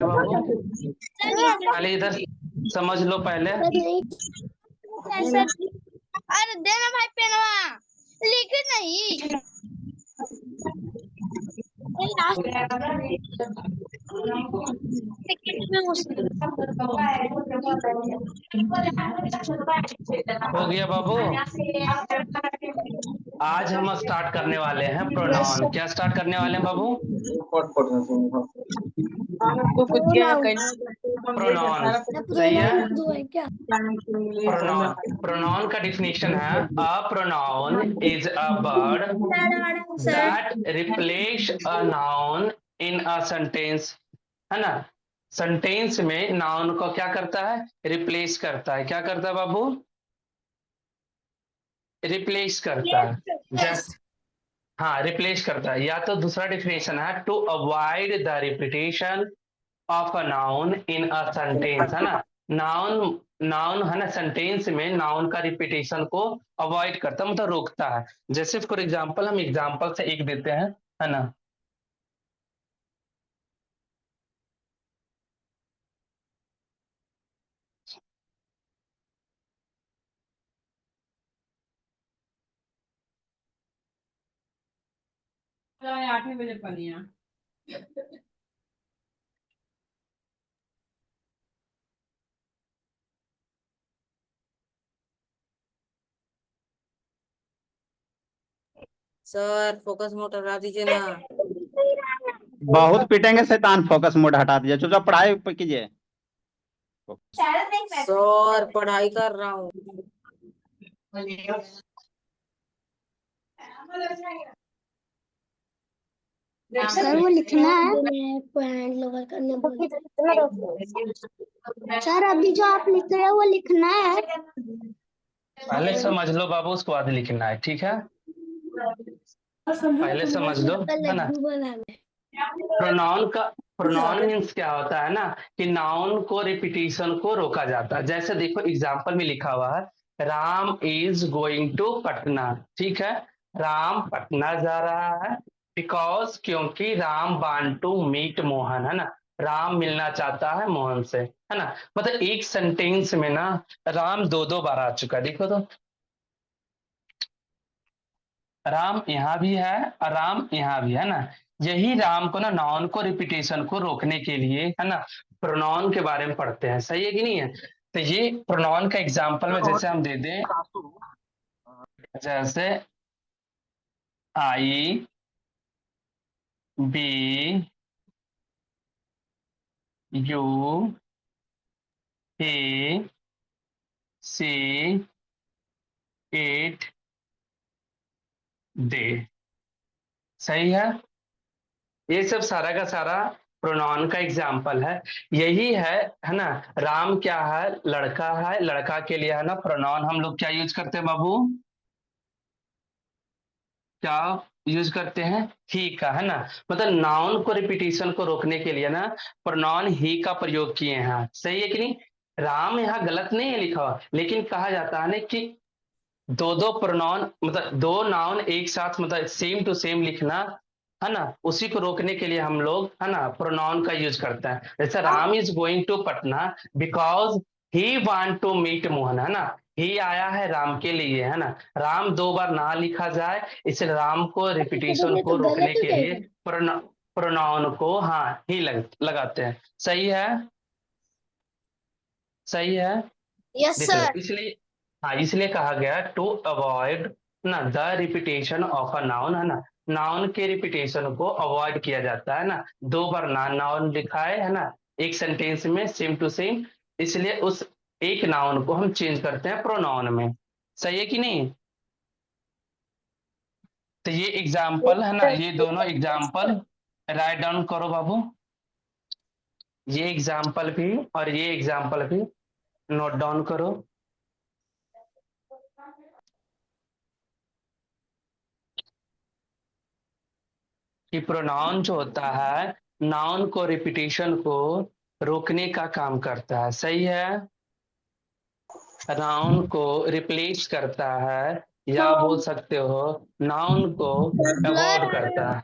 बाबू पहले इधर समझ लो पहले। अरे देना भाई पेनवा, लिख नहीं हो गया बाबू। आज हम स्टार्ट करने वाले हैं प्रोनाउन। क्या स्टार्ट करने वाले हैं बाबू? प्रोनाउन। सही है। प्रोनाउन, प्रोनाउन का डिफिनेशन है a pronoun is a word that replace a noun in a sentence, है ना। सेंटेंस में नाउन को क्या करता है? रिप्लेस करता है। क्या करता है बाबू? रिप्लेस करता है। जैसे हाँ, रिप्लेस करता है। या तो दूसरा डिफिनेशन है to avoid the repetition of a noun in a sentence, है ना। नाउन नाउन है ना, सेंटेंस में नाउन का रिपीटेशन को अवॉइड करता है, मतलब रोकता है। जैसे फॉर एग्जांपल, हम एग्जांपल से एक देते हैं, है ना। आठवीं बजे पनिया सर फोकस मोड हटा दीजिए ना। बहुत पिटेंगे शैतान। फोकस मोड हटा दीजिए, चुपचाप पढ़ाई पे कीजिए। सर पढ़ाई कर रहा हूँ। सर वो लिखना है पॉइंट लोअर करने बोले। सर अभी जो आप लिख रहे हो वो लिखना है। पहले समझ लो बाबू, उसके बाद लिखना है, ठीक है। पहले समझ लो, है ना। प्रोनाउन का प्रोनाउन मीन्स क्या होता है ना, कि नाउन को रिपीटिशन को रोका जाता है। जैसे देखो एग्जाम्पल में लिखा हुआ है, Ram is going to Patna, ठीक है। राम पटना जा रहा है बिकॉज, क्योंकि Ram want to meet Mohan, है ना। राम मिलना चाहता है मोहन से, है ना। मतलब एक सेंटेंस में ना राम दो दो बार आ चुका है, देखो तो। राम यहाँ भी है और राम यहाँ भी है ना। यही राम को ना, नाउन को रिपीटेशन को रोकने के लिए, है ना, प्रोनाउन के बारे में पढ़ते हैं। सही है कि नहीं है? तो ये प्रोनाउन का एग्जांपल में जैसे हम दे दें, जैसे I, we, you, he, she, it, they। सही है। ये सब सारा का सारा प्रोनाउन का एग्जाम्पल है। यही है ना। राम क्या है? लड़का है। लड़का के लिए है ना प्रोनाउन हम लोग क्या यूज करते हैं बाबू? क्या यूज करते हैं? ही का, है ना। मतलब नाउन को रिपीटिशन को रोकने के लिए ना प्रोनाउन ही का प्रयोग किए हैं। सही है कि नहीं? राम यहाँ गलत नहीं है लिखा हुआ, लेकिन कहा जाता है ना कि दो दो प्रोनाउन, मतलब दो नाउन एक साथ, मतलब सेम टू सेम लिखना, है ना। उसी को रोकने के लिए हम लोग, है ना, प्रोनाउन का यूज करते हैं। जैसे Ram is going to Patna because he want to meet Mohan, है ना। ही आया है राम के लिए, है ना। राम दो बार ना लिखा जाए, इसलिए राम को रिपीटिशन को रोकने के लिए प्रोनाउन को हाँ ही लगाते हैं। सही है, सही है। यस देख लो, सर। इसलिए हाँ, इसलिए कहा गया टू अवॉइड ना the repetition of a noun, है ना। नाउन के रिपीटेशन को अवॉइड किया जाता है ना। दो बार ना नाउन लिखा है ना, एक सेंटेंस में सेम टू सेम, इसलिए उस एक नाउन को हम चेंज करते हैं प्रोनाउन में। सही है कि नहीं? तो ये एग्जाम्पल है ना, ये दोनों एग्जाम्पल राइट डाउन करो बाबू। ये एग्जाम्पल भी और ये एग्जाम्पल भी नोट डाउन करो। कि प्रोनाउन जो होता है, नाउन को रिपीटिशन को रोकने का काम करता है। सही है। नाउन को रिप्लेस करता है, या बोल सकते हो नाउन को सर, अवॉइड करता है।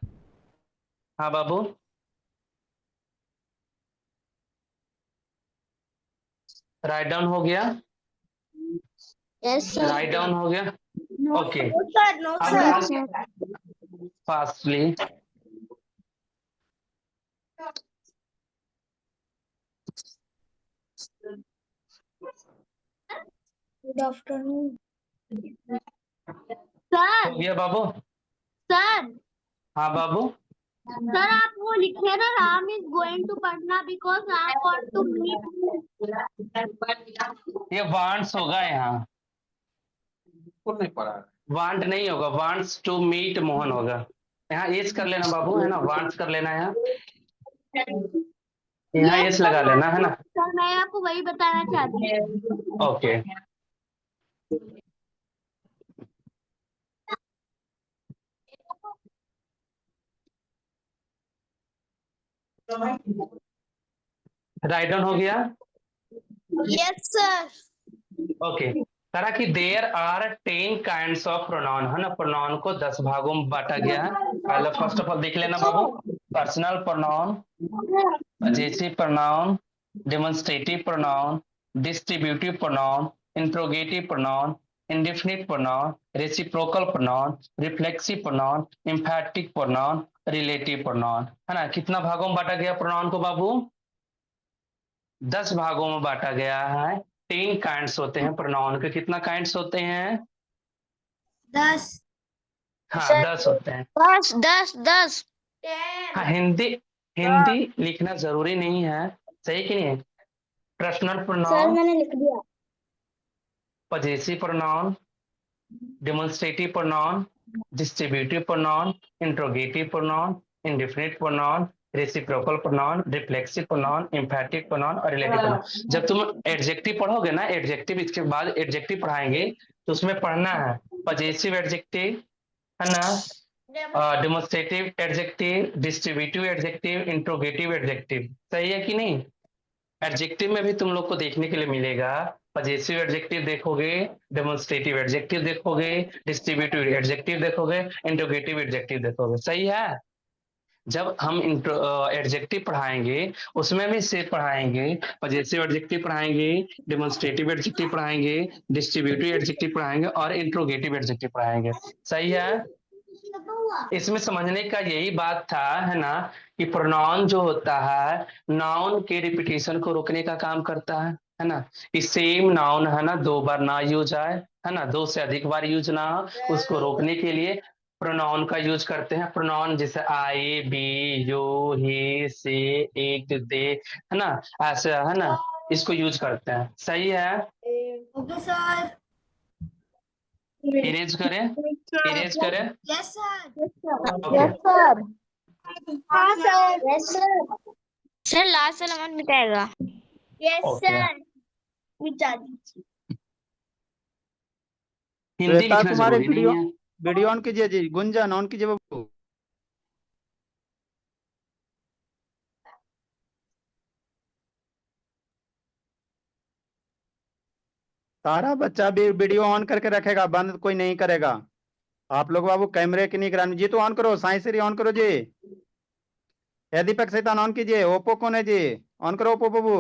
हाँ बाबू। राइट डाउन हो गया, यस सर। राइट डाउन हो गया। Okay, sir no sir. Fastly good afternoon हो सर। गया बाबू। सर हाँ बाबू, सर आप वो लिखे ना, Ram is going to Patna because I want to meet. ये वांट्स होगा यहाँ, वांट नहीं होगा, वांट्स टू मीट मोहन होगा। यहाँ एस कर लेना बाबू, है ना, वांट्स कर लेना यहाँ, यहाँ यस एस सर, लगा लेना, है ना। सर मैं आपको वही बताना चाहती हूँ। ओके, राइट डाउन हो गया। Yes sir. ओके, करा कि there are 10 kinds of pronoun, है ना, प्रोनाउन को 10 भागों में बांटा गया है। पहले फर्स्ट ऑफ ऑल देख लेना बाबू, personal pronoun, possessive pronoun, demonstrative pronoun, distributive pronoun, interrogative pronoun, indefinite pronoun, reciprocal pronoun, reflexive pronoun, emphatic pronoun, relative pronoun, है ना। कितना भागों में बांटा गया प्रोनाउन को बाबू? 10 भागों में बांटा गया है। 10 काइंड्स होते हैं प्रोनाउन के। कितना काइंड्स होते हैं? 10। हाँ 10 होते हैं। 10 10 10। हाँ, हिंदी हिंदी लिखना जरूरी नहीं है, सही कि नहीं है। पर्सनल सर प्रोनाउन, मैंने लिख दिया। Possessive pronoun, demonstrative pronoun, distributive pronoun, interrogative pronoun, indefinite pronoun, reciprocal pronoun, reflexive pronoun, emphatic pronoun और रिलेटिव प्रोनाउन। जब तुम एडजेक्टिव पढ़ोगे ना, एडजेक्टिव इसके बाद एडजेक्टिव पढ़ाएंगे तो उसमें पढ़ना है पजेसिव एडजेक्टिव, है ना, demonstrative adjective, distributive adjective, interrogative adjective. सही है कि नहीं? एडजेक्टिव में भी तुम लोग को देखने के लिए मिलेगा, पजेसिव एडजेक्टिव देखोगे, डेमोन्स्ट्रेटिव एडजेक्टिव देखोगे, डिस्ट्रीब्यूटिव एडजेक्टिव देखोगे, इंट्रोगेटिव एडजेक्टिव देखोगे। सही है? जब हम एडजेक्टिव पढ़ाएंगे उसमें भी से पढ़ाएंगे, पजेसिव एडजेक्टिव पढ़ाएंगे, डेमोन्स्ट्रेटिव एडजेक्टिव पढ़ाएंगे, डिस्ट्रीब्यूटिव एडजेक्टिव पढ़ाएंगे और इंट्रोगेटिव एडजेक्टिव पढ़ाएंगे। सही है? इसमें समझने का यही बात था, है ना, कि प्रोनाउन जो होता है नाउन के रिपीटेशन को रोकने का काम करता है ना। कि सेम नाउन, है ना, 2 बार ना यूज आए, है ना, 2 से अधिक बार यूज ना हो, उसको रोकने के लिए प्रोनाउन का यूज करते हैं। प्रोनाउन जैसे I, we, you, he, she, it, they, है ना, ऐसे, है ना, इसको यूज करते हैं। सही है? Okay sir. इरेज करें, इरेज करें। Yes sir. Okay, yes sir. हाँ sir. Yes sir. Sir last वाला मत मिटाएगा। Yes okay. सर। मिटा दीजिए। हिंदी श्वेता लिखना तुम्हारे जरूरी नहीं है। वीडियो ऑन कीजिए जी, गुंजन ऑन कीजिए बाबू। सारा बच्चा भी वीडियो ऑन करके रखेगा, बंद कोई नहीं करेगा। आप लोग बाबू कैमरे की निगरानी जी तो ऑन करो, साइंस श्री ऑन करो जी। ये दीपक सैतान ऑन कीजिए। ओप्पो कौन है जी? ऑन करो ओप्पो बाबू।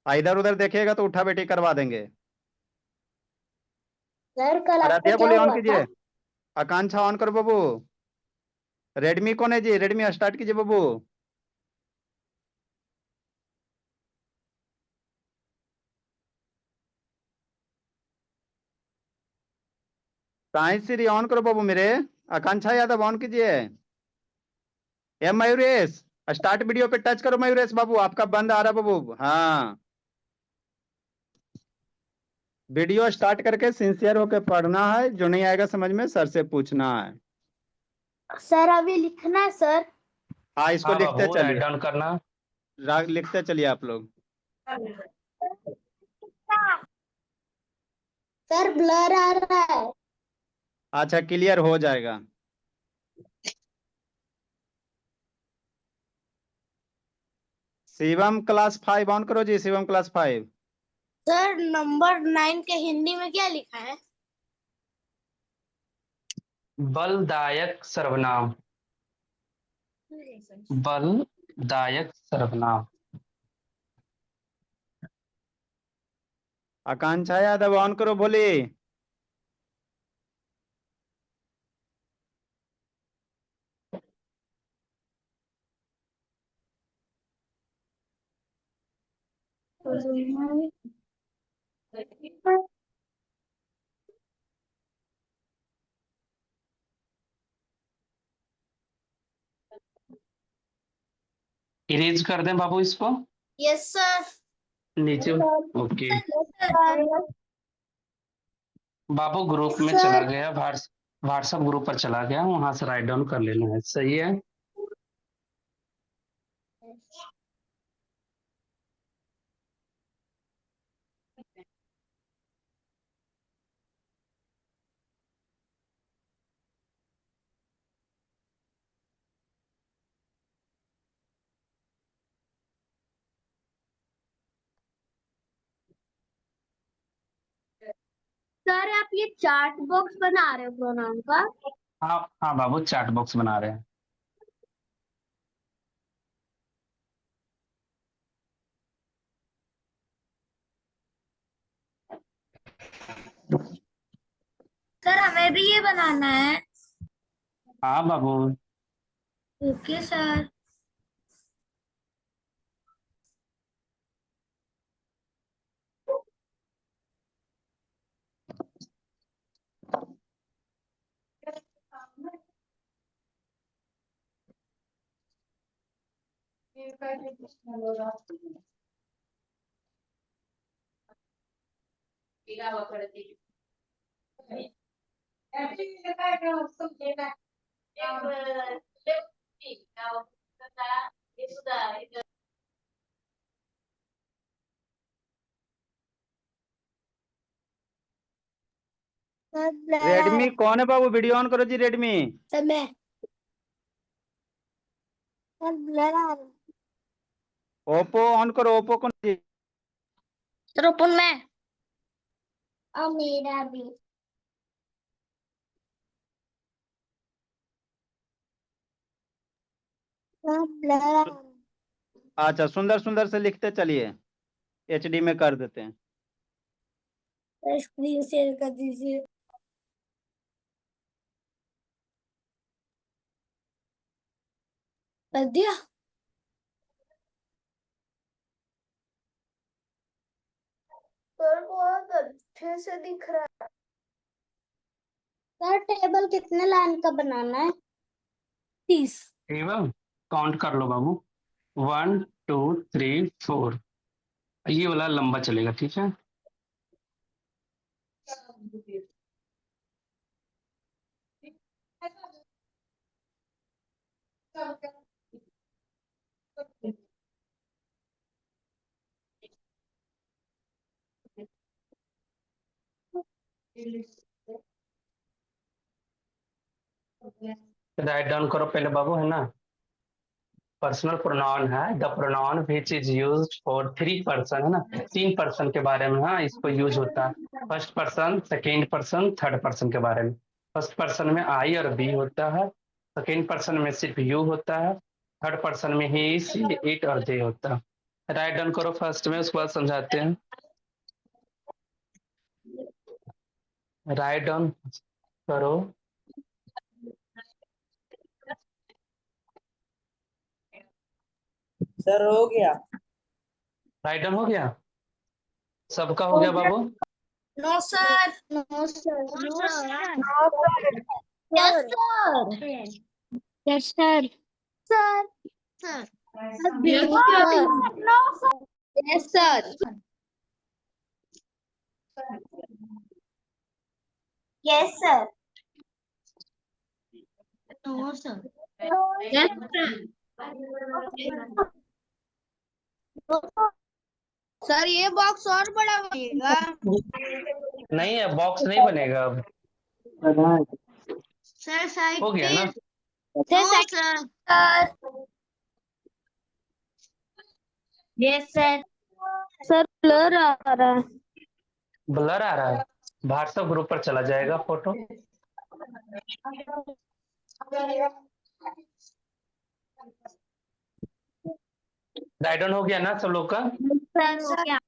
इधर उधर देखिएगा तो उठा बैठी करवा देंगे। सर कल आपको आराध्या क्या बोले ऑन हुआ था? कीजिए। आकांक्षा ऑन करो बाबू। रेडमी कौन है जी? रेडमी स्टार्ट कीजिए बाबू। साइंस श्री ऑन करो बाबू मेरे। आकांक्षा यादव ऑन कीजिए। एम मयूरेश स्टार्ट वीडियो पे टच करो मयूरेश बाबू, आपका बंद आ रहा बाबू। हाँ, वीडियो स्टार्ट करके सिंसियर होकर पढ़ना है, जो नहीं आएगा समझ में सर से पूछना है। सर अभी लिखना है सर। हाँ, इसको हाँ लिखते बाबू, राइट चलिए, डाउन करना। लिखते चलिए आप लोग। सर ब्लर आ रहा है। अच्छा, क्लियर हो जाएगा। शिवम क्लास 5 ऑन करो जी। शिवम क्लास 5। सर नंबर 9 के हिंदी में क्या लिखा है? बलदायक सर्वनाम, बलदायक सर्वनाम। आकांक्षा यादव ऑन करो, बोले। इरेज कर दें बाबू इसको यस सर। नीचे। ओके बाबू ग्रुप में सर। चला गया, व्हाट्सएप ग्रुप पर चला गया, वहां से राइट डाउन कर लेना है। सही है। सर आप ये चार्ट बॉक्स बना रहे हो प्रोनाउन का? हाँ हाँ बाबू, चैट बॉक्स बना रहे हैं। सर हमें भी ये बनाना है। हाँ बाबू। Okay sir. रेडमी कौन है बाबू? वीडियो ऑन करो जी, रेडमी। सर मैं। सर ब्लर आ रहा है। ओप्पो ऑन करो, ओप्पो कौन जी? सर ओपन में। और मेरा भी। सर ब्लर आ रहा है। अच्छा, सुंदर सुंदर से लिखते चलिए, एचडी में कर देते हैं। सर स्क्रीन शेयर कर दीजिए। कर दिया। सर बहुत अच्छे से दिख रहा है। सर टेबल कितने लाइन का बनाना है? 30। टेबल काउंट कर लो बाबू। 1 2 3 4, ये वाला लंबा चलेगा, ठीक है। राइट डाउन करो पहले बाबू, है ना। पर्सनल प्रोनाउन है, the pronoun which is used for 3 person, है ना। 3 पर्सन के बारे में, हाँ, इसको यूज होता है। First person, second person, third person के बारे में। फर्स्ट पर्सन में आई और बी होता है, सेकेंड पर्सन में सिर्फ यू होता है, थर्ड पर्सन में ही, सी, इट और दे होता है। राइट डाउन करो फर्स्ट में, उसके बाद समझाते हैं। राइट डाउन करो। सर हो गया। राइट डाउन हो गया, सबका हो गया बाबू। No sir. No sir. No sir. Yes sir. Yes sir. Sir. Sir. No sir. Yes sir. Yes sir. No sir. Yes sir ये बॉक्स और बड़ा बनेगा। नहीं है, बॉक्स नहीं बनेगा अब। सर साइड हो गया ना। Sir. Yes sir. Sir blur आ रहा है। ब्लर आ रहा है, व्हाट्सएप ग्रुप पर चला जाएगा फोटो। राइट डाउन हो गया ना सब लोग का? सर हो गया।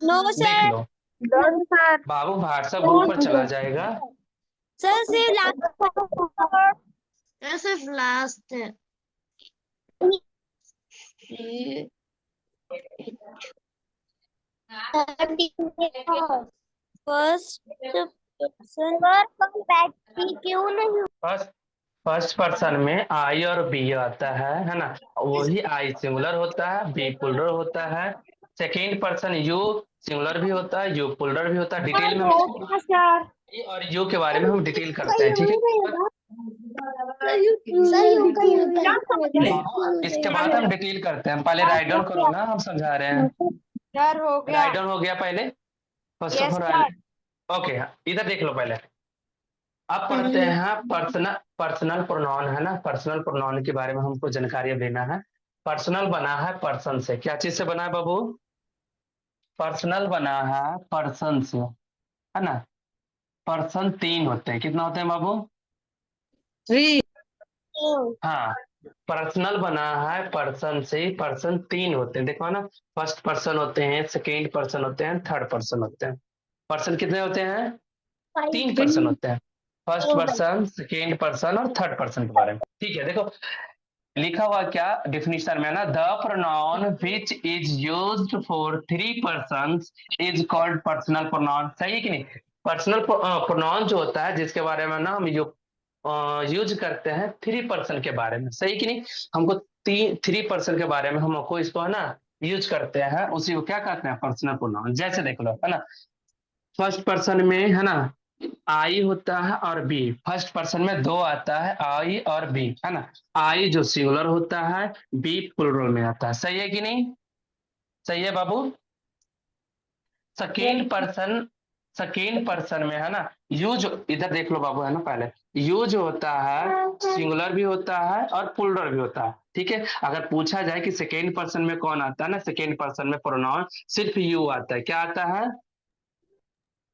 नो देख सर। लो। Done sir. बाबू व्हाट्सएप ग्रुप पर चला जाएगा। सर सिर्फ लास्ट है। फर्स्ट पर्सन क्यों नहीं? फर्स्ट फर्स्ट पर्सन में आई और बी आता है ना, वही आई सिंगुलर होता है, बी प्लुरल होता है। सेकेंड पर्सन यू सिंगुलर भी होता है, यू प्लुरल भी होता है। डिटेल में हम सर ए और यू के बारे में हम डिटेल करते हैं, ठीक है। इसके बाद हम डिटेल करते हैं, पहले राइट डाउन करो ना, हम समझा रहे हैं। सर हो गया। राइट डाउन हो गया पहले, फर्स्ट ऑफ ऑल। ओके, इधर देख लो पहले। अब पढ़ते हैं पर्सनल प्रोनाउन, है ना। पर्सनल प्रोनाउन के बारे में हमको जानकारी अब लेना है। पर्सनल बना है पर्सन से। क्या चीज से बना है बाबू? पर्सनल बना है पर्सन से, है ना। पर्सन 3 होते हैं। कितना होते हैं बाबू? 3। हाँ, पर्सनल बना है पर्सन से। पर्सन 3 होते हैं, देखो ना। फर्स्ट पर्सन होते हैं, सेकेंड पर्सन होते हैं, थर्ड पर्सन होते हैं। पर्सन कितने होते हैं? 3 पर्सन होते हैं। फर्स्ट पर्सन, सेकेंड पर्सन और थर्ड पर्सन के बारे में, ठीक है। देखो लिखा हुआ क्या डिफिनीशन में ना, the pronoun which is used for 3 persons is called personal pronoun. सही है कि नहीं? पर्सनल प्रोनाउन जो होता है, जिसके बारे में ना हम यूज करते हैं 3 पर्सन के बारे में। सही कि नहीं? हमको 3 पर्सन के बारे में हमको इसको है ना यूज करते हैं, उसी को क्या कहते हैं? Personal pronoun. जैसे देख लो, है ना। फर्स्ट पर्सन में है ना आई होता है और बी। फर्स्ट पर्सन में 2 आता है, आई और बी, है ना। आई जो सिंगुलर होता है, बी प्लुरल में आता है। सही है कि नहीं? सही है बाबू? सेकेंड पर्सन में है ना यू जो, इधर देख लो बाबू, है ना। पहले यू जो होता है सिंगुलर भी होता है और प्लुरल भी होता है, ठीक है। अगर पूछा जाए कि सेकेंड पर्सन में कौन आता है ना, सेकेंड पर्सन में प्रोनाउन सिर्फ यू आता है। क्या आता है?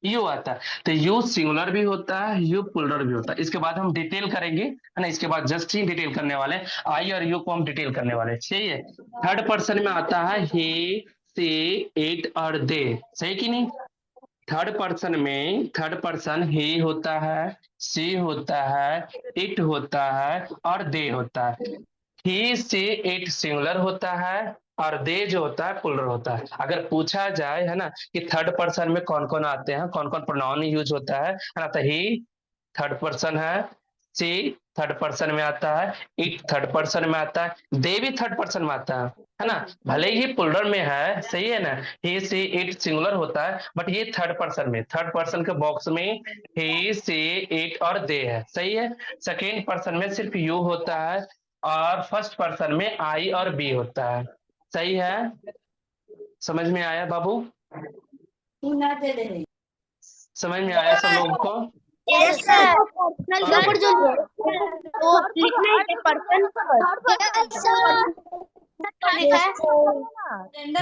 यू आता है। तो यू सिंगुलर भी होता है, यू प्लुरल भी होता है। इसके बाद हम डिटेल करेंगे, है ना। इसके बाद जस्ट ही डिटेल करने वाले, आई और यू को हम डिटेल करने वाले, सही है। थर्ड पर्सन में आता है ही, सी, इट और दे। सही कि नहीं? थर्ड पर्सन ही होता है, सी होता है, इट होता है और दे होता है। ही, सी, इट सिंगुलर होता है और दे जो होता है प्लुरल होता है। अगर पूछा जाए, है ना, कि थर्ड पर्सन में कौन कौन आते हैं, कौन कौन प्रोनाउन यूज होता है ना, तो ही थर्ड पर्सन है, सी थर्ड पर्सन में आता है, इट थर्ड पर्सन में आता है, दे भी थर्ड पर्सन में आता है ना। भले ही प्लुरल में है, सही है ना। ही, सी, इट सिंगुलर होता है, बट ये थर्ड पर्सन में, थर्ड पर्सन के बॉक्स में ही, सी, इट और दे है। सही है। सेकेंड पर्सन में सिर्फ यू होता है और फर्स्ट पर्सन में आई और बी होता है। सही है? समझ में आया बाबू? समझ में आया सब लोगों को? Yes sir. पर्सनल के ऊपर जो वो लिखना है कि पर्सन लिखा है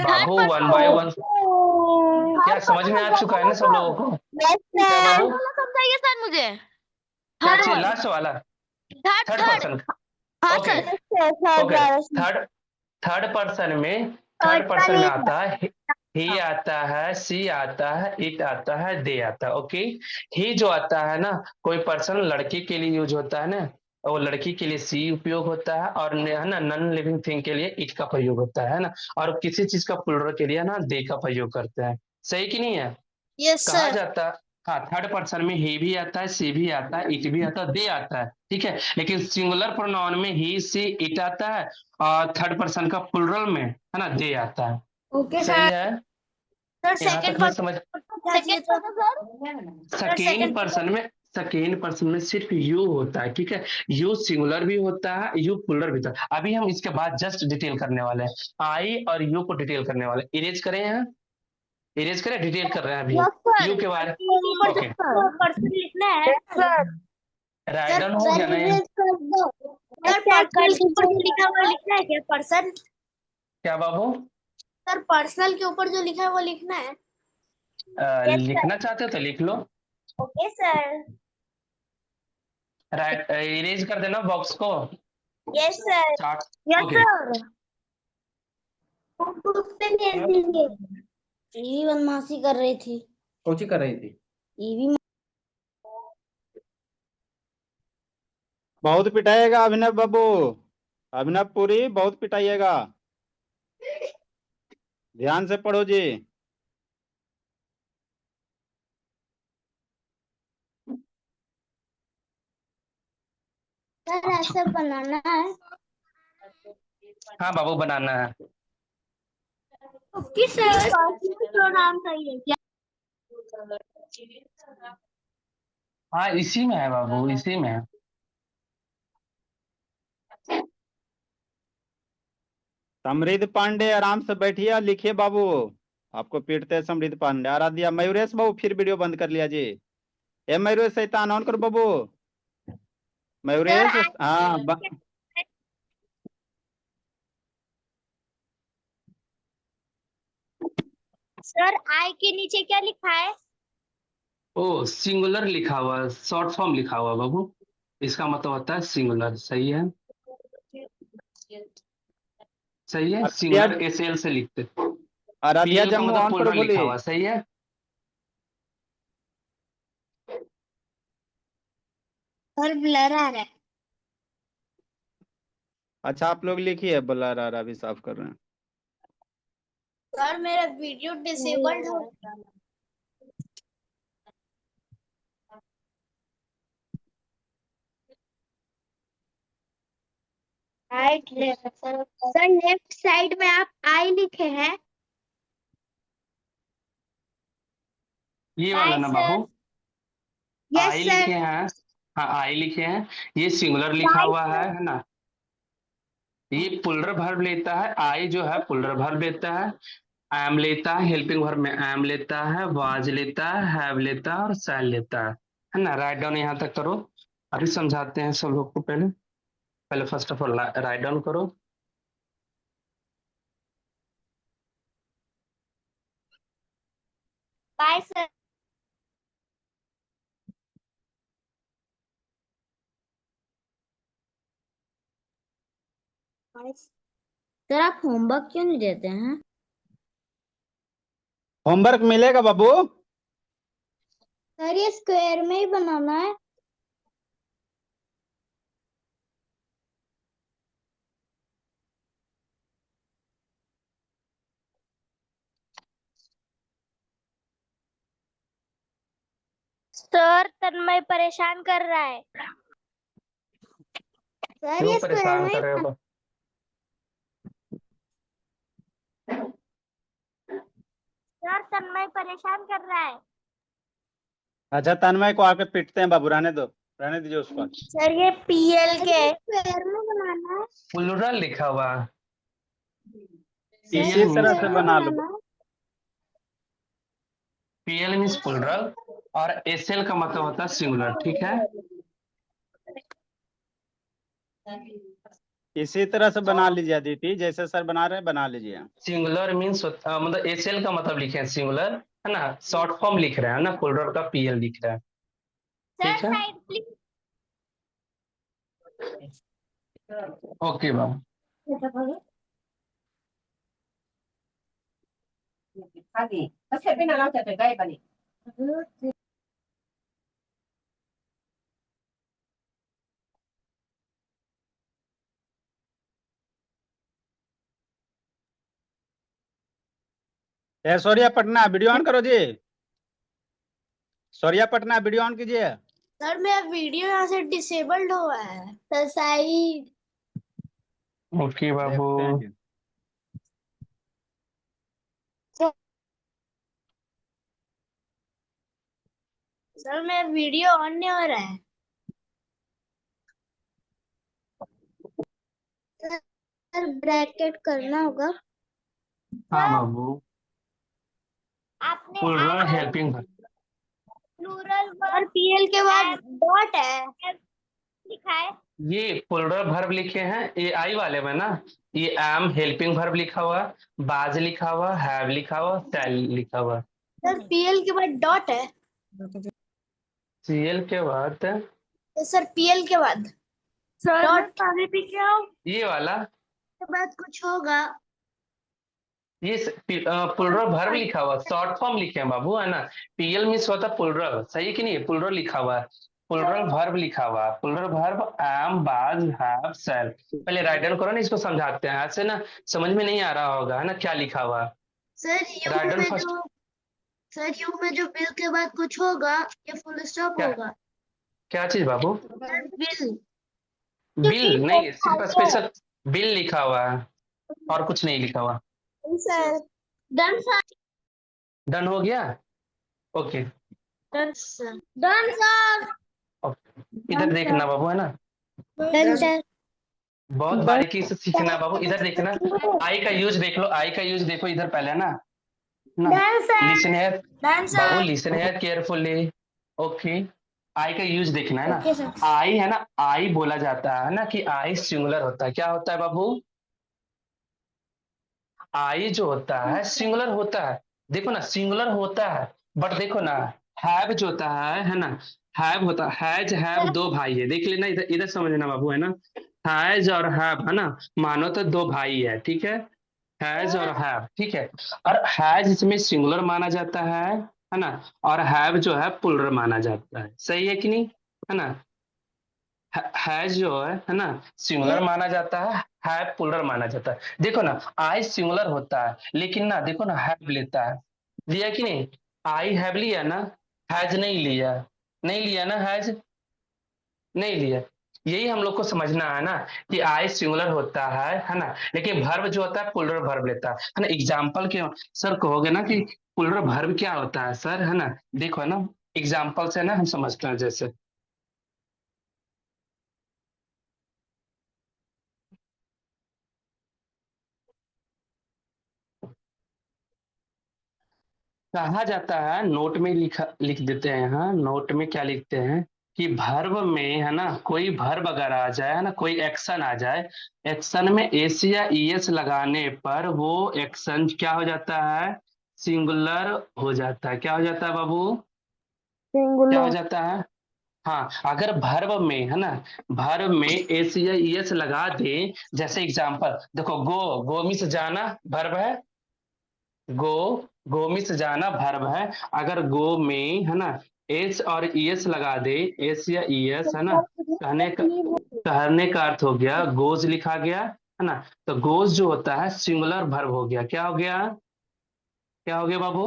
बाबू 1 बाय 1 क्या समझ में आ चुका है ना सब लोगों को? क्या बाबू? समझाइए सर मुझे। क्या चीज? लास्ट वाला third person. Okay okay, third person में आता है ही आता है, सी आता है, इट आता है, दे आता है। ओके, ही जो आता है ना, कोई पर्सन लड़की के लिए यूज होता है ना, वो लड़की के लिए सी उपयोग होता है, और है ना नॉन लिविंग थिंग के लिए इट का प्रयोग होता है ना। और किसी चीज का प्लुरल के लिए ना दे का प्रयोग करते हैं। सही कि नहीं है? यस कहा सर। जाता है, हाँ, थर्ड पर्सन में ही भी आता है, सी भी आता है, इट भी आता है, दे आता है, ठीक है। लेकिन सिंगुलर प्रोनाउन में ही, सी, इट आता है और थर्ड पर्सन का प्लुरल में है ना दे आता है। ओके सही है? सर। यहाँ तक में समझ। सेकंड सेकेंड पर्सन में सिर्फ यू होता है, ठीक है। यू सिंगुलर भी होता है, यू प्लुरल भी होता है। अभी हम इसके बाद जस्ट डिटेल करने वाले हैं, आई और यू को डिटेल करने वाले। इरेज करें यहाँ, इरेज करें, डिटेल कर रहे हैं अभी यू के बारे में। ओके, पर्सन लिखना है सर। राइट डाउन हो गया ना ये? सर पर्सनल के ऊपर जो लिखा है वो लिखना है क्या? पर्सन क्या बाबू? सर पर्सनल के ऊपर जो लिखा है वो लिखना है। लिखना चाहते हो तो लिख लो। Okay sir. राइट, इरेज कर देना बॉक्स को। Yes sir. Chart. Yes okay, sir. Group पे भेज देंगे। ये बदमाशी कर रही थी। कोची कर रही थी? ईवी बहुत पिटाइएगा अभिनव बाबू, अभिनव पुरी बहुत पिटाइएगा, ध्यान से पढ़ो जी। सर ऐसे बनाना है। हाँ बाबू बनाना है। किस प्रोनाउन सही है क्या? हाँ इसी में है बाबू, इसी में है। समृद्ध पांडे आराम से बैठिए और लिखिए बाबू, आपको पीटते हैं समृद्ध पांडे। आराध्या मयूरेश बाबू फिर वीडियो बंद कर लिया जी। ए मयूरेश शैतान ऑन करो बाबू, मयूरेश। हाँ सर आई के नीचे क्या लिखा है? ओ सिंगुलर लिखा हुआ है, शॉर्ट फॉर्म लिखा हुआ है बाबू, इसका मतलब होता है सिंगुलर। सही है, सही है। आराध्या, सिंगुलर एसएल से लिखते। आराध्या पीएल का जम्मू मतलब ऑन करो पुलरल लिखा बोलिए। हुआ, सही है। सर ब्लर आ रहा है। अच्छा आप लोग लिखिए, ब्लर आ रहा, अभी साफ कर रहे हैं। सर मेरा वीडियो डिसेबल्ड हो गया। राइट सर लेफ्ट साइड में आप आई लिखे हैं। ये वाला ना sir Babu, yes I sir. लिखे हैं। हाँ आई लिखे हैं, ये सिंगुलर लिखा हुआ है ना। ये पुलर वर्ब लेता है, आई जो है पुलर वर्ब लेता है, एम लेता है, हेल्पिंग वर्ब में एम लेता है, वाज लेता है, हैव लेता है और शैल लेता है ना। राइट डाउन यहाँ तक करो, अभी समझाते हैं सब लोग को। पहले पहले first of all write down करो। Bye sir. सर आप होमवर्क क्यों नहीं देते हैं? होमवर्क मिलेगा बाबू। सर ये स्क्वायर में ही बनाना है। सर तन्मय परेशान कर रहा है। सर क्यों ये स्क्वायर परेशान में ही कर रहे हो? सर तन्मय परेशान कर रहा है। अच्छा तन्मय को आके पीटते हैं बाबू, रहने दो, रहने दीजिए उसको। सर ये पीएल के स्क्वायर में बनाना है। प्लुरल लिखा हुआ है। इसी पीएल तरह मीन्स से बना लो। पीएल मीन्स प्लुरल और एसएल का मतलब होता है सिंगुलर, ठीक है। इसी तरह से बना लीजिए अदिति, जैसे सर बना रहे हैं बना लीजिए। सिंगुलर मीन्स मतलब एसएल का मतलब लिखे हैं सिंगुलर, है ना। शॉर्ट फॉर्म लिख रहे हैं ना, प्लुरल का पीएल लिख रहे हैं, ठीक है। Okay Babu. Pagi. Kasi pinalang sa tagay balik. Aishwarya Patna video on करो जी, सौर्या पटना वीडियो ऑन कीजिए। सर मेरा वीडियो यहाँ से डिसेबल्ड हुआ है। Sir side. ओके बाबू। देखते हैं जी। सर मेरा वीडियो ऑन नहीं हो रहा है। सर ब्रैकेट करना होगा। हाँ बाबू, आपने प्लुरल हेल्पिंग प्लूरल और पीएल के बाद डॉट है लिखा है। ये प्लुरल वर्ब लिखे हैं ए आई वाले में ना। ये एम हेल्पिंग वर्ब लिखा हुआ, बाज लिखा हुआ, हैव लिखा हुआ, शैल लिखा हुआ। सर पीएल के बाद डॉट है। सीएल के बाद तो सर पीएल के बाद डॉट पानी पी के आओ। ये वाला के बाद कुछ होगा। ये पुलरल वर्ब लिखा हुआ, शॉर्ट फॉर्म लिखे हैं बाबू, है ना। पीएल मीन्स होता है पुलरल, सही है कि नहीं, पुलरल लिखा हुआ है, पुलरल वर्ब लिखा हुआ है, पुलरल वर्ब एम, बाज, हैव, शैल। पहले राइट डाउन करो ना, इसको समझाते हैं, ऐसे ना समझ में नहीं आ रहा होगा, है ना, क्या लिखा हुआ है। सर राइट यू डाउन में फर्स्ट। जो सर यू में जो बिल के बाद कुछ होगा या फुल स्टॉप क्या होगा? क्या चीज बाबू? बिल। बिल नहीं, सिर्फ स्पेशल बिल लिखा हुआ है और कुछ नहीं लिखा हुआ। Sir done sir. डन हो गया, okay. Done sir. Done sir. इधर देखना बाबू, है ना, डन सर। बहुत बारीकी से सीखना है बाबू, इधर देखना। आई का यूज देख लो, आई का यूज देखो इधर पहले ना, ना। Done sir. Listen here done बाबू, sir. Listen here carefully, okay. I का यूज देखना है ना। Okay sir. आई है ना, आई बोला जाता है ना, कि आई सिंगुलर होता है, क्या होता है बाबू? आई जो होता है सिंगुलर होता है, देखो ना सिंगुलर होता है, बट देखो ना हैव जो होता है ना, हैव होता है, हैज हैव दो भाई है, देख लेना, इधर इधर समझना बाबू, है ना। हैज और हैव, है ना, मानो तो दो भाई है, ठीक है, हैज और हैव, ठीक है। और हैज इसमें सिंगुलर माना जाता है ना, और हैव जो है प्लुरल माना जाता है, सही है कि नहीं, है ना। हैज जो है ना, सिंगुलर माना जाता है प्लुरल माना जाता है। देखो ना आई सिंगुलर होता है, लेकिन ना देखो ना हैव लेता है, लिया कि नहीं, आई हैव लिया ना, हैज नहीं लिया, नहीं लिया ना, हैज नहीं लिया। यही हम लोग को समझना है ना, कि आई सिंगुलर होता है ना, लेकिन वर्ब जो होता है प्लुरल वर्ब लेता है ना। एग्जाम्पल के सर कहोगे ना कि प्लुरल वर्ब क्या होता है सर, है ना, देखो है ना, एग्जाम्पल से ना हम समझते हैं, जैसे कहा जाता है, नोट में लिख देते हैं, हाँ नोट में क्या लिखते हैं, कि भर्व में है ना, कोई भर्व अगर आ जाए, है ना, कोई एक्शन आ जाए, एक्शन में एस या ईएस लगाने पर वो एक्शन क्या हो जाता है, सिंगुलर हो जाता है, क्या हो जाता है बाबू, क्या हो जाता है। हाँ, अगर भर्व में है ना, भर्व में एस या ईएस लगा दे, जैसे एग्जांपल देखो, गो मीन्स जाना भर्व है, गो गो मीन्स जाना भर्ब है, अगर गो में है ना एस और ईएस लगा दे, एस या ईएस, है ना, कहने का अर्थ हो गया गोज लिखा गया, है ना। तो गोज जो होता है सिंगुलर भर्ब हो गया, क्या हो गया, क्या हो गया बाबू,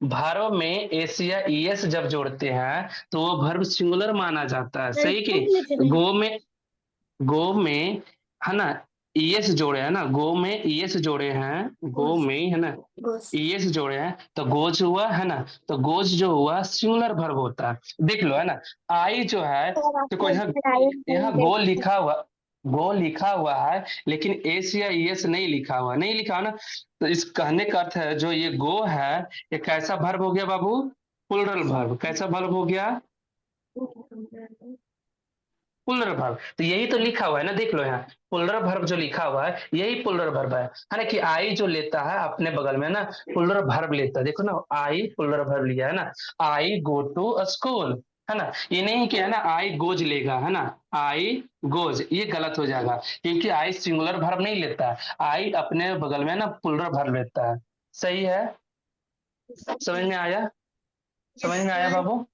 भर्ब में एस या ईएस जब जोड़ते हैं तो वो भर्ब सिंगुलर माना जाता है, सही कि गो में है ना ईएस जोड़े है ना, गो में ईएस जोड़े हैं, गो में है ना ईएस जोड़े हैं, तो गोज हुआ, है ना। तो गोज जो हुआ सिंगुलर वर्ब होता है, देख लो, है ना। आई जो है, देखो यहाँ यहाँ गो लिखा हुआ है, लेकिन एस या ईएस नहीं लिखा हुआ, नहीं लिखा ना। तो इस कहने का अर्थ है, जो ये गो है, ये कैसा वर्ब हो गया बाबू, प्लुरल वर्ब, कैसा वर्ब हो गया, पुलर वर्ब। तो यही तो लिखा हुआ है ना, देख लो यहाँ पुलर वर्ब जो लिखा हुआ है, यही पुलर वर्ब है ना, कि आई जो लेता है अपने बगल में ना, पुलर वर्ब लेता है, देखो ना आई पुलर वर्ब लिया है ना, आई गो टू स्कूल, है ना। ये नहीं कि है ना आई गोज लेगा, है ना, आई गोज ये गलत हो जाएगा, क्योंकि आई सिंगुलर वर्ब नहीं लेता है, आई अपने बगल में ना पुलर वर्ब लेता है, सही है, समझ में आया, समझ में आया बाबू,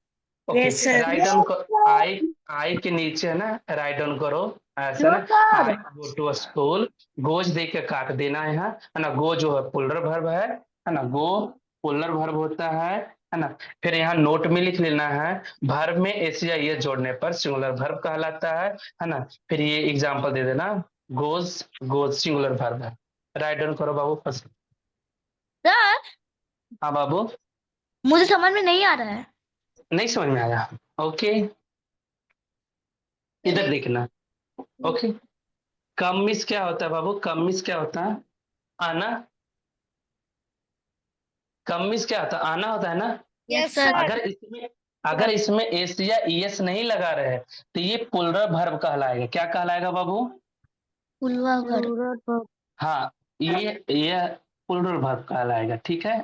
okay. Yes sir. Write down I I के नीचे है ना, राइट डाउन करो, ऐसे ना, I go to school, goes दे के काट देना है यहाँ, है ना, गो जो है पुलर वर्ब है ना, गो पुलर वर्ब होता है ना। फिर यहाँ नोट में लिख लेना है, वर्ब में एस या ये जोड़ने पर सिंगुलर वर्ब कहलाता है ना। फिर ये एग्जांपल दे देना, गोज गोज सिंगुलर वर्ब है, राइट डाउन करो बाबू फर्स्ट। सर हाँ बाबू, मुझे समझ में नहीं आ रहा है। नहीं समझ में आया, ओके, इधर देखना, ओके। कम मिस क्या होता है बाबू, कम मिस क्या होता है, आना, कम मिस क्या होता है, आना होता है ना। Yes sir. अगर इसमें एस या ईएस नहीं लगा रहे, तो ये पुलर वर्ब कहलाएगा, क्या कहलाएगा बाबू, पुलवा भर। हाँ, ये पुलर वर्ब कहलाएगा, ठीक है,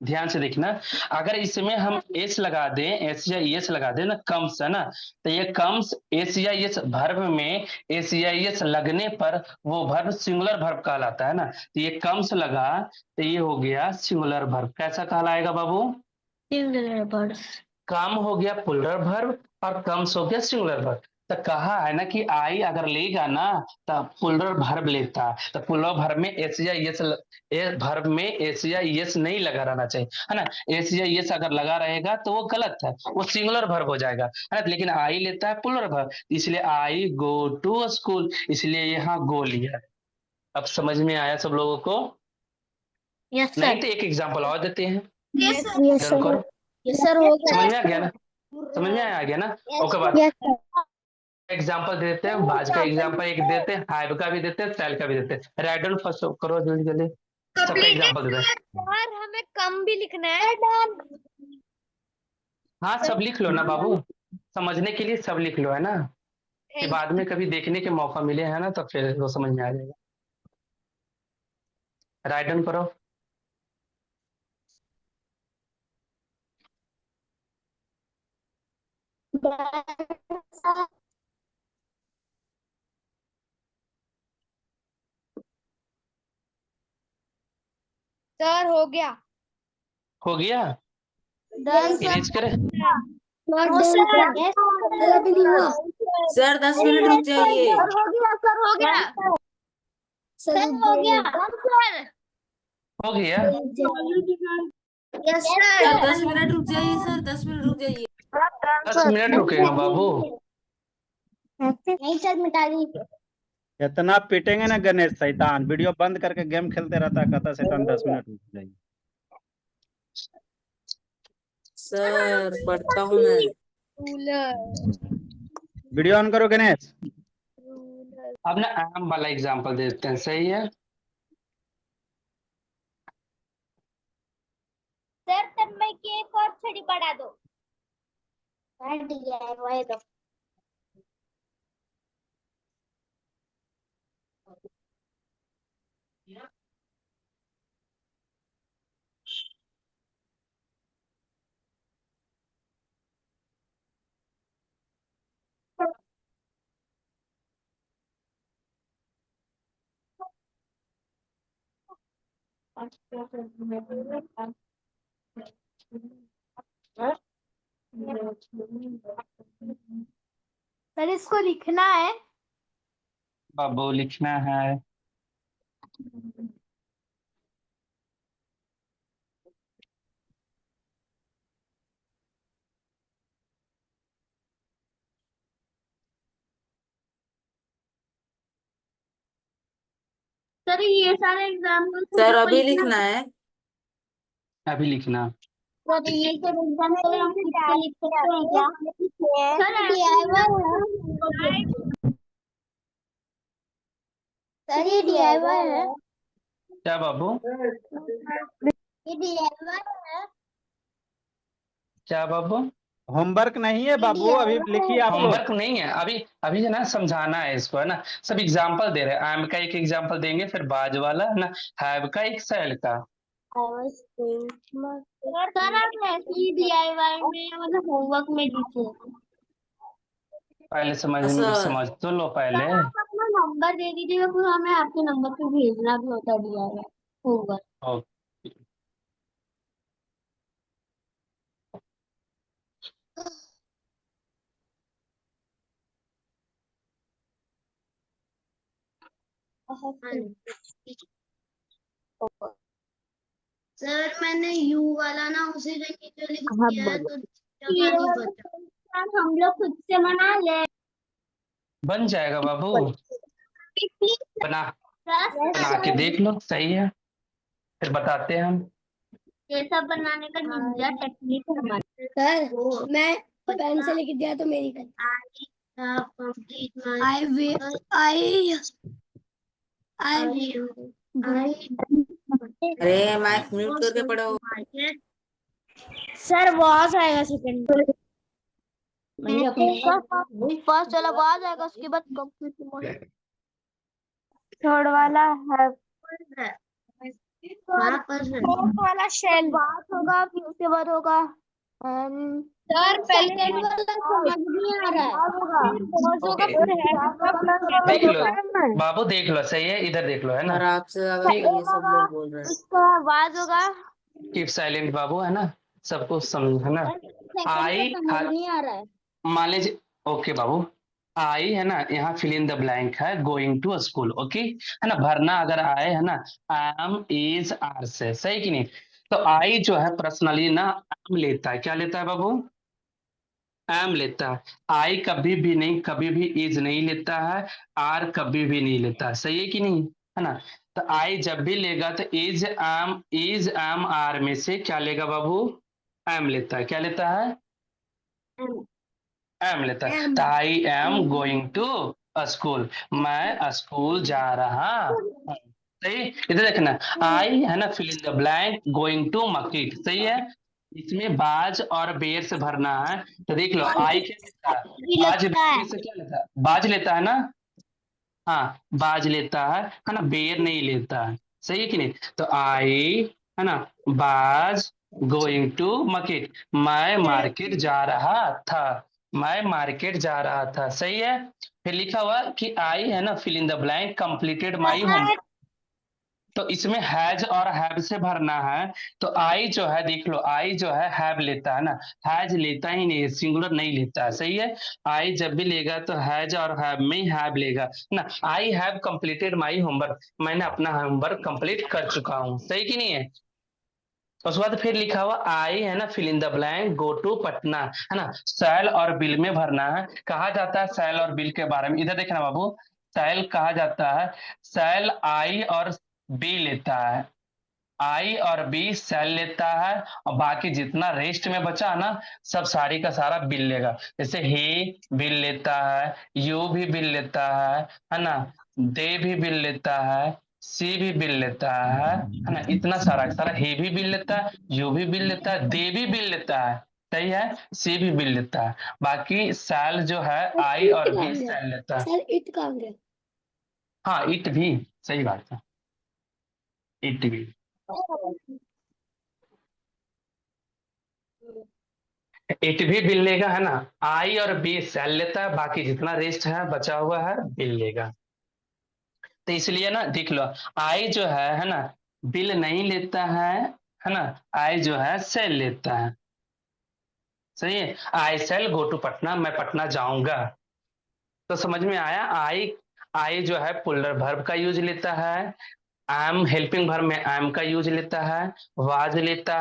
ध्यान से देखना, अगर इसमें हम एस लगा दें, एस या एस लगा दें ना, कम्स है ना, तो ये कम्स एस या एस वर्ब में एस या एस लगने पर वो वर्ब सिंगुलर वर्ब कहलाता है ना। तो ये कम्स लगा तो ये हो गया सिंगुलर वर्ब। कैसा कहलाएगा बाबू? Singular verb. कम हो गया प्लुरल वर्ब और कम्स हो गया सिंगुलर वर्ब। तो कहा है ना कि आई अगर लेगा ना तो प्लुरल वर्ब लेता है, तो प्लुरल वर्ब में एस या एस वर्ब में एस या एस नहीं लगा रहना चाहिए, है ना। एस या एस अगर लगा रहेगा तो वो गलत है, वो सिंगुलर वर्ब हो जाएगा, है ना। लेकिन आई लेता है प्लुरल वर्ब, इसलिए आई गो टू स्कूल, इसलिए यहाँ गो लिया। अब समझ में आया सब लोगों को? यस नहीं सर। तो एक एग्जाम्पल और देते हैं, यस डन करो। यस सर, हो गया। समझ में आ गया ना? समझ में आ गया ना? ओके बाद यस सर। एग्जाम्पल देते हैं, बाज का एग्जाम्पल एक देते हैं, हाइव का भी देते हैं, सेल का भी देते हैं। राइट डाउन फर्स्ट करो जल्दी जल्दी, सबका एग्जाम्पल देते हैं। सर हमें कम भी लिखना है। हाँ सब लिख लो ना बाबू, समझने के लिए सब लिख लो, है ना, कि बाद में कभी देखने के मौका मिले, है ना, तो फिर वो समझ में आ जाएगा। राइट डाउन करो। सर हो गया। हो गया? डन इरेज करे। सर 10 मिनट रुक जाइए। सर हो गया, सर हो गया, सर हो गया, सर हो गया? Yes sir sir. 10 मिनट रुक जाइए, सर 10 मिनट रुक जाइए। 10 मिनट रुकेगा बाबू। नहीं सर, मिटा दीजिए। इतना पीटेंगे ना गणेश शैतान, वीडियो बंद करके गेम खेलते रहता है, कहता शैतान 10 मिनट रुक जाइए। सर पढ़ता हूँ मैं। वीडियो ऑन करो गणेश। अब ना आम वाला एग्जाम्पल देते हैं, सही है। सर तब मैं के एक और छड़ी बढ़ा दो। DIY दो। सर इसको लिखना है। बाबू लिखना है। सर ये सारे एग्जाम्पल सर अभी लिखना है। अभी लिखना। सर ये सब एग्जाम्पल हम खुद से लिख सकते हैं क्या? सर सर ये DIY है। क्या बाबू? ये DIY है। क्या बाबू? होमवर्क नहीं है बाबू, अभी लिखिए आप लोग। होमवर्क नहीं है अभी, अभी है ना समझाना है इसको, है ना। सब एग्जाम्पल दे रहे हैं, आम का एक एग्जाम्पल देंगे, फिर बाज वाला, है ना, हैव का, एक सेल का। सर आप ऐसे ही DIY में मतलब होमवर्क में लिखे। पहले सर समझ तो लो पहले। सर आप अपना नंबर दे दीजिएगा, फिर हमें आपके नंबर पे भेजना भी होता है DIY होमवर्क। ओके। सर मैंने यू वाला ना उसी जगह पे लिख दिया है, तो जगह नहीं बचा। हम लोग खुद से बना ले। बन जाएगा बाबू, बना बना के सर देख लो, सही है, फिर बताते हैं हम। ये सब बनाने का निंजा टेक्निक है हमारे। सर मैं पेन से लिख दिया तो मेरी गलती। अरे माइक म्यूट करके पढ़ो। सर आवाज आएगा सेकंड फर्स्ट वाला आवाज आएगा, उसके बाद कंप्लीट थर्ड वाला है। हाँ पढ़ रहे हैं। वाला शेल बात होगा, फिर उसके बाद होगा सर पहले वाला समझ नहीं आ रहा है। ओके देख लो बाबू, देख लो, सही है, इधर देख लो, है ना। खराब से ज्यादा ठीक। ये सब लोग बोल रहे हैं। उसका बाद होगा कीप साइलेंट बाबू, है ना, सबको समझ, है ना। आई समझ नहीं आ रहा है। मान लीजिए, ओके बाबू, आई है ना, यहाँ फिल इन द ब्लैंक है, गोइंग टू स्कूल, ओके, है ना। भरना अगर आए, है ना, एम इज आर से, सही कि नहीं। तो आई जो है पर्सनली ना एम लेता है, क्या लेता है बाबू, एम लेता है। आई कभी भी नहीं, कभी भी इज नहीं लेता है, आर कभी भी नहीं लेता है, सही है कि नहीं, है ना। तो आई जब भी लेगा तो इज एम आर में से क्या लेगा बाबू, एम लेता है, क्या लेता है, एम लेता है। तो I am going to school, मैं स्कूल जा रहा हूँ, सही। इधर देखना, आई है ना, fill in the blank, going to market, सही है। इसमें बाज और बेर से भरना है। तो देख लो, आई क्या लेता है, बाज बेर में से क्या लेता है, बाज लेता है ना, हाँ बाज लेता है ना, बेर नहीं लेता है, सही है कि नहीं। तो आई है ना, बाज गोइंग टू मार्केट, मैं मार्केट जा रहा था, मैं मार्केट जा रहा था, सही है। फिर लिखा हुआ कि आई है ना, fill in the blank, completed my homework. तो इसमें हैज और हैव से भरना है। तो आई जो है, देख लो, आई जो है हैव लेता है ना, हैज लेता ही नहीं है, सिंगुलर नहीं लेता है, सही है। आई जब भी लेगा तो हैज और हैव में ही हैव लेगा ना। I have completed my homework, मैंने अपना होमवर्क कंप्लीट कर चुका हूँ, सही कि नहीं है। उसके बाद फिर लिखा हुआ आई है ना, fill in the blank, go to Patna, है ना। सैल और बिल में भरना है। कहा जाता है सैल और बिल के बारे में, इधर देखना बाबू, सैल कहा जाता है, सैल आई और बी लेता है, आई और बी सेल लेता है, और बाकी जितना रेस्ट में बचा ना, सब सारी का सारा बिल लेगा। जैसे ही बिल लेता है, यू भी बिल लेता है ना, दे भी बिल लेता है, सी भी बिल लेता है ना, इतना सारा सारा, ही भी बिल लेता है, यू भी बिल लेता है, दे भी बिल लेता है, सही है, सी भी बिल लेता है। बाकी सेल जो है आई और बी सेल लेता है। सर इट कहाँ गया? हाँ इट भी, सही बात है, इट भी। इट भी बिल लेगा, है ना। आई और बी सेल लेता है, बाकी जितना रेस्ट है बचा हुआ है बिल लेगा। तो इसलिए ना देख लो, आई जो है ना, बिल नहीं लेता है ना, आई जो है सेल लेता है, सही है। आई सेल गो टू पटना, मैं पटना जाऊंगा। तो समझ में आया, आई, आई जो है पुलर वर्ब का यूज लेता है, एम हेल्पिंग वर्ब में एम का यूज लेता है, वाज लेता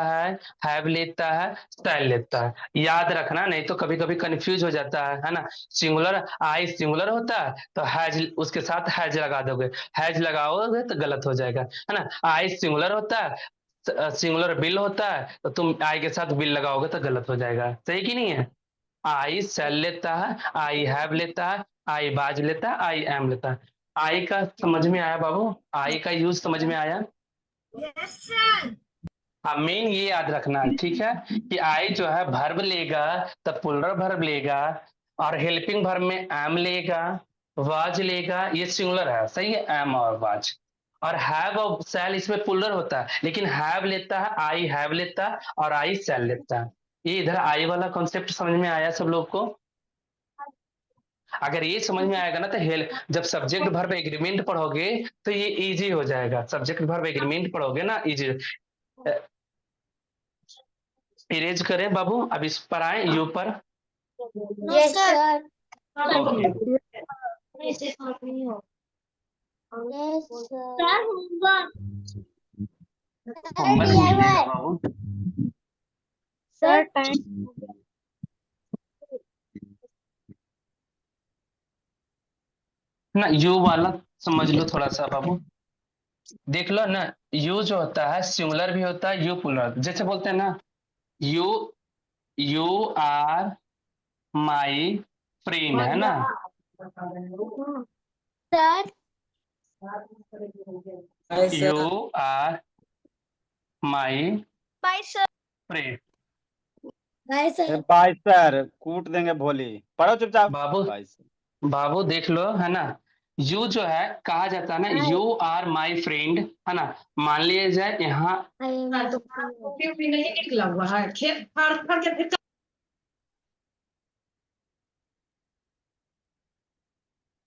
हैव लेता है, स्टाइल लेता है। याद रखना, नहीं तो कभी कभी कंफ्यूज हो जाता है ना। सिंगुलर आई सिंगुलर होता है तो हैज उसके साथ हैज लगा दोगे, हैज लगाओगे तो गलत हो जाएगा, है ना। आई सिंगुलर होता है, सिंगुलर बिल होता है, तो तुम आई के साथ बिल लगाओगे तो गलत हो जाएगा, सही कि नहीं है। आई सेल लेता है, आई हैव लेता है, आई बाज लेता है, आई एम लेता है। आई का समझ में आया बाबू, आई का यूज समझ में आया। हाँ मेन ये याद रखना, ठीक है, कि आई जो है वर्ब लेगा तो पुलर वर्ब लेगा, और हेल्पिंग वर्ब में एम लेगा, वाज लेगा, ये सिंगुलर है, सही है, एम और वाज। और हैव और सेल इसमें पुलर होता है, लेकिन हैव लेता है, आई हैव लेता है, और आई सेल लेता है। ये इधर आई वाला कॉन्सेप्ट समझ में आया सब लोग को। अगर ये समझ में आएगा ना तो जब सब्जेक्ट वर्ब एग्रीमेंट पढ़ोगे तो ये इजी हो जाएगा। सब्जेक्ट वर्ब एग्रीमेंट पढ़ोगे ना, इजी। इरेज करें बाबू, अब इस पर आए, यू पर। Yes sir. Okay yes sir. Homework मिलेगा बाबू। सर ना यू वाला समझ लो थोड़ा सा बाबू, देख लो ना। यू जो होता है सिंगुलर भी होता है, यू पुलर, जैसे बोलते हैं ना, you you are my friend, है ना। सर ऐसा you are my bye sir. Friend. Bye sir. Bye sir, कूट देंगे भोली, पढ़ो चुपचाप। बाबू बाय सर। बाबू देख लो, है ना, यू जो है कहा जाता है ना, यू आर माई फ्रेंड, है ना। मान लिया जाए यहाँ तो कॉपी भी नहीं निकला हुआ है, खेत फाड़ फाड़ के फिर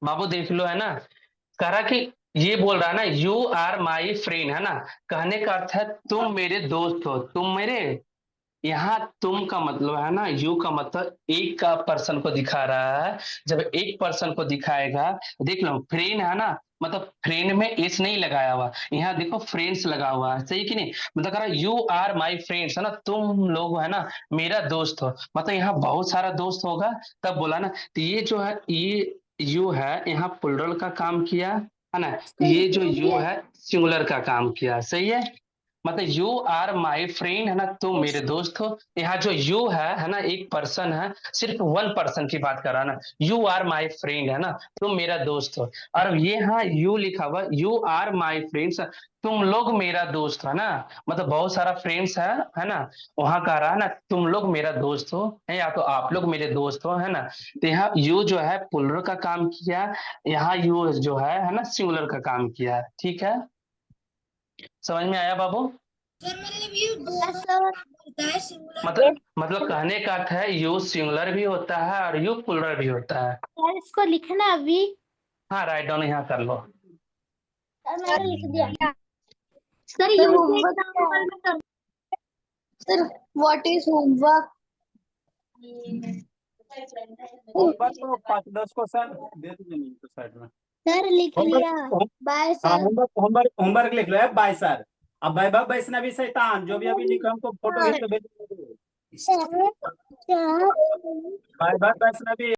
बाबू देख लो, है ना। कह रहा कि ये बोल रहा है ना, यू आर माई फ्रेंड, है ना। कहने का अर्थ है तुम मेरे दोस्त हो, तुम मेरे। यहाँ तुम का मतलब है ना, यू का मतलब एक का पर्सन को दिखा रहा है। जब एक पर्सन को दिखाएगा, देख लो फ्रेंड है ना, मतलब फ्रेंड में एस नहीं लगाया हुआ, यहाँ देखो फ्रेंड्स लगा हुआ है, सही कि नहीं। मतलब कह रहा यू आर माई फ्रेंड्स, है ना, तुम लोग है ना मेरा दोस्त हो। मतलब यहाँ बहुत सारा दोस्त होगा, तब बोला ना। तो ये जो है, ये यू है, यहाँ प्लुरल का काम किया, है ना। ये जो यू है सिंगुलर का काम किया, सही है। मतलब यू आर माई फ्रेंड, है ना, तुम मेरे दोस्त हो। यहाँ जो यू है ना, एक पर्सन है, सिर्फ वन पर्सन की बात कर रहा है ना। यू आर माई फ्रेंड, है ना, तुम मेरा दोस्त हो। और ये यहाँ यू लिखा हुआ, यू आर माई फ्रेंड्स, तुम लोग मेरा दोस्त हो, है ना। मतलब बहुत सारा फ्रेंड्स है ना। वहां कह रहा है ना, तुम लोग मेरा दोस्त हो, है, या तो आप लोग मेरे दोस्त हो, है ना। तो यहाँ यू जो है प्लुरल का काम किया, यहाँ यू जो है ना सिंगुलर का काम किया, ठीक है। समझ में आया बाबू। मतलब कहने का अर्थ है यू सिंगुलर भी होता है और यू प्लुरल भी होता है। सर इसको लिखना अभी। हाँ, राइट डाउन यहाँ कर लो। सर मैंने लिख दिया। सर ये homework sir what is homework? Homework तो 5-10 क्वेश्चन दे दीजिए तो साइड में। सर लिख लिया। बाय हाँ, सर। होमवर्क लिख लो है, बाय सर। अब वैभव वैष्णवी शैतान जो भी अभी लिखा हमको फोटो खींच के भेज दो। सर वैभव वैष्णवी